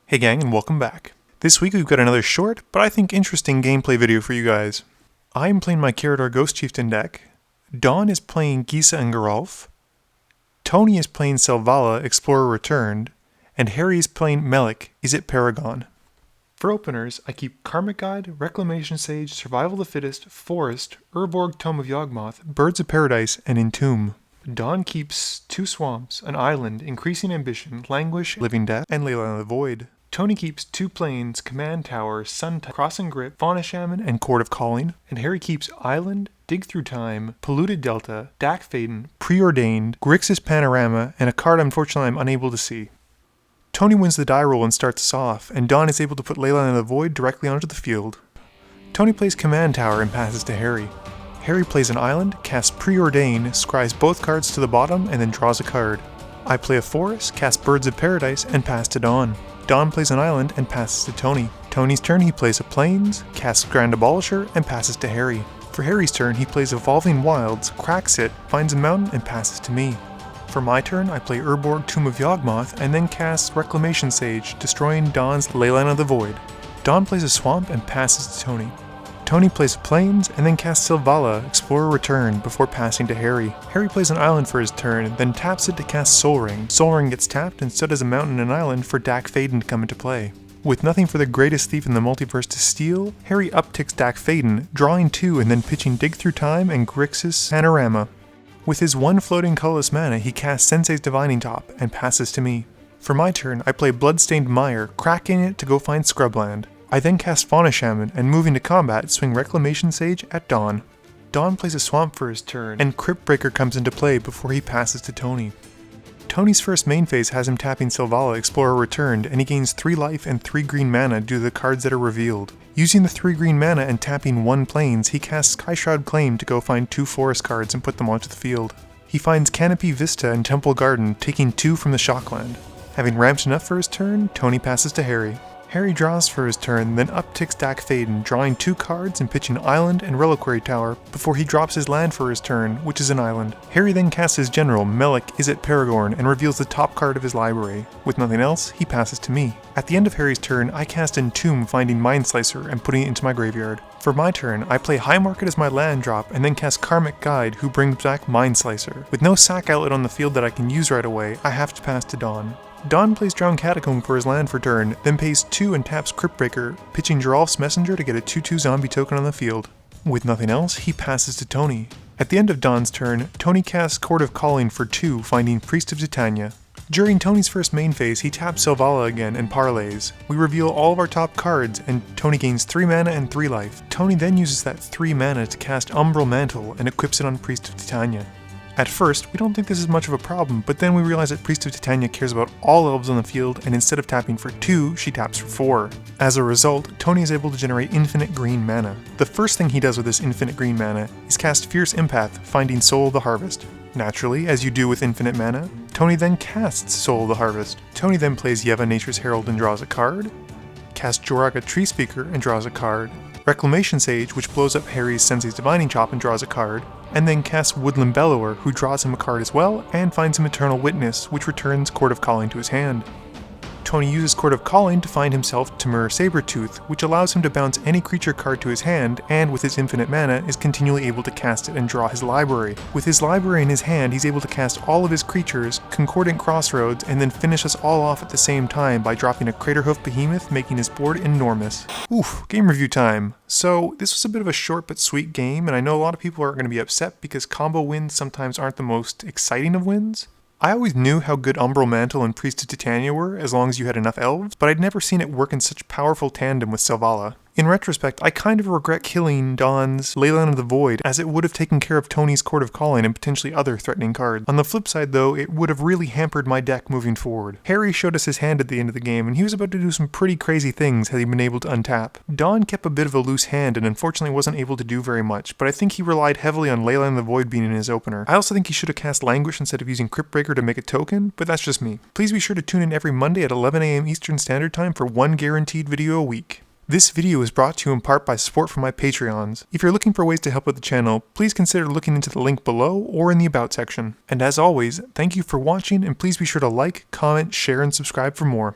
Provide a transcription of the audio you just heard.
Hey gang, and welcome back. This week we've got another short, but I think interesting gameplay video for you guys. I am playing my Karador Ghost Chieftain deck, Dawn is playing Gisa and Geralf, Tony is playing Selvala, Explorer Returned, and Harry is playing Melek, Is It Paragon. For openers, I keep Karmic Guide, Reclamation Sage, Survival of the Fittest, Forest, Urborg Tome of Yawgmoth, Birds of Paradise, and Entomb. Dawn keeps 2 swamps, an island, Increasing Ambition, Languish, Living Death, and Leyline of the Void. Tony keeps 2 planes, Command Tower, Sun Type, Cross and Grip, Fauna Shaman, and Court of Calling. And Harry keeps Island, Dig Through Time, Polluted Delta, Dak Faden, Preordained, Grixis Panorama, and a card unfortunately I'm unable to see. Tony wins the die roll and starts us off, and Dawn is able to put Leyline of the Void directly onto the field. Tony plays Command Tower and passes to Harry. Harry plays an island, casts Preordain, scries both cards to the bottom, and then draws a card. I play a forest, cast Birds of Paradise, and pass to Dawn. Dawn plays an island and passes to Tony. Tony's turn he plays a plains, casts Grand Abolisher, and passes to Harry. For Harry's turn he plays Evolving Wilds, cracks it, finds a mountain, and passes to me. For my turn I play Urborg Tomb of Yawgmoth and then cast Reclamation Sage, destroying Dawn's Leyline of the Void. Dawn plays a swamp and passes to Tony. Tony plays plains and then casts Selvala, Explorer Return, before passing to Harry. Harry plays an island for his turn, then taps it to cast Sol Ring. Sol Ring gets tapped and so does a mountain and island for Dak Faden to come into play. With nothing for the greatest thief in the multiverse to steal, Harry upticks Dak Faden, drawing 2 and then pitching Dig Through Time and Grixis Panorama. With his 1 floating colorless mana, he casts Sensei's Divining Top and passes to me. For my turn, I play Bloodstained Mire, cracking it to go find Scrubland. I then cast Fauna Shaman, and moving to combat, swing Reclamation Sage at Dawn. Dawn plays a swamp for his turn, and Crypt Breaker comes into play before he passes to Tony. Tony's first main phase has him tapping Selvala, Explorer Returned, and he gains 3 life and 3 green mana due to the cards that are revealed. Using the 3 green mana and tapping 1 plains, he casts Skyshroud Claim to go find 2 forest cards and put them onto the field. He finds Canopy Vista and Temple Garden, taking 2 from the Shockland. Having ramped enough for his turn, Tony passes to Harry. Harry draws for his turn, then upticks Dak Faden, drawing 2 cards and pitching Island and Reliquary Tower before he drops his land for his turn, which is an island. Harry then casts his general, Melek, Is It Paragon, and reveals the top card of his library. With nothing else, he passes to me. At the end of Harry's turn, I cast Entomb, finding Mindslicer and putting it into my graveyard. For my turn, I play High Market as my land drop and then cast Karmic Guide, who brings back Mindslicer. With no sack outlet on the field that I can use right away, I have to pass to Dawn. Dawn plays Drowned Catacomb for his land for turn, then pays 2 and taps Crypt Breaker, pitching Geralf's Messenger to get a 2/2 zombie token on the field. With nothing else, he passes to Tony. At the end of Dawn's turn, Tony casts Court of Calling for 2, finding Priest of Titania. During Tony's first main phase, he taps Selvala again and parlays. We reveal all of our top cards, and Tony gains 3 mana and 3 life. Tony then uses that 3 mana to cast Umbral Mantle and equips it on Priest of Titania. At first, we don't think this is much of a problem, but then we realize that Priest of Titania cares about all elves on the field, and instead of tapping for 2, she taps for 4. As a result, Tony is able to generate infinite green mana. The first thing he does with this infinite green mana is cast Fierce Empath, finding Soul of the Harvest. Naturally, as you do with infinite mana, Tony then casts Soul of the Harvest. Tony then plays Yeva Nature's Herald and draws a card, casts Joraga Tree Speaker and draws a card, Reclamation Sage, which blows up Harry's Sensei's Divining Chop and draws a card, and then casts Woodland Bellower, who draws him a card as well, and finds him Eternal Witness, which returns Court of Calling to his hand. Tony uses Court of Calling to find himself Temur Sabertooth, which allows him to bounce any creature card to his hand, and with his infinite mana, is continually able to cast it and draw his library. With his library in his hand, he's able to cast all of his creatures, Concordant Crossroads, and then finish us all off at the same time by dropping a Craterhoof Behemoth, making his board enormous. Oof, game review time. So, this was a bit of a short but sweet game, and I know a lot of people are going to be upset because combo wins sometimes aren't the most exciting of wins. I always knew how good Umbral Mantle and Priest of Titania were, as long as you had enough elves, but I'd never seen it work in such powerful tandem with Selvala. In retrospect, I kind of regret killing Dawn's Leyline of the Void, as it would have taken care of Tony's Court of Calling and potentially other threatening cards. On the flip side though, it would have really hampered my deck moving forward. Harry showed us his hand at the end of the game, and he was about to do some pretty crazy things had he been able to untap. Dawn kept a bit of a loose hand and unfortunately wasn't able to do very much, but I think he relied heavily on Leyline of the Void being in his opener. I also think he should have cast Languish instead of using Crypt Breaker to make a token, but that's just me. Please be sure to tune in every Monday at 11 AM Eastern Standard Time for 1 guaranteed video a week. This video is brought to you in part by support from my Patreons. If you're looking for ways to help out the channel, please consider looking into the link below or in the About section. And as always, thank you for watching, and please be sure to like, comment, share, and subscribe for more.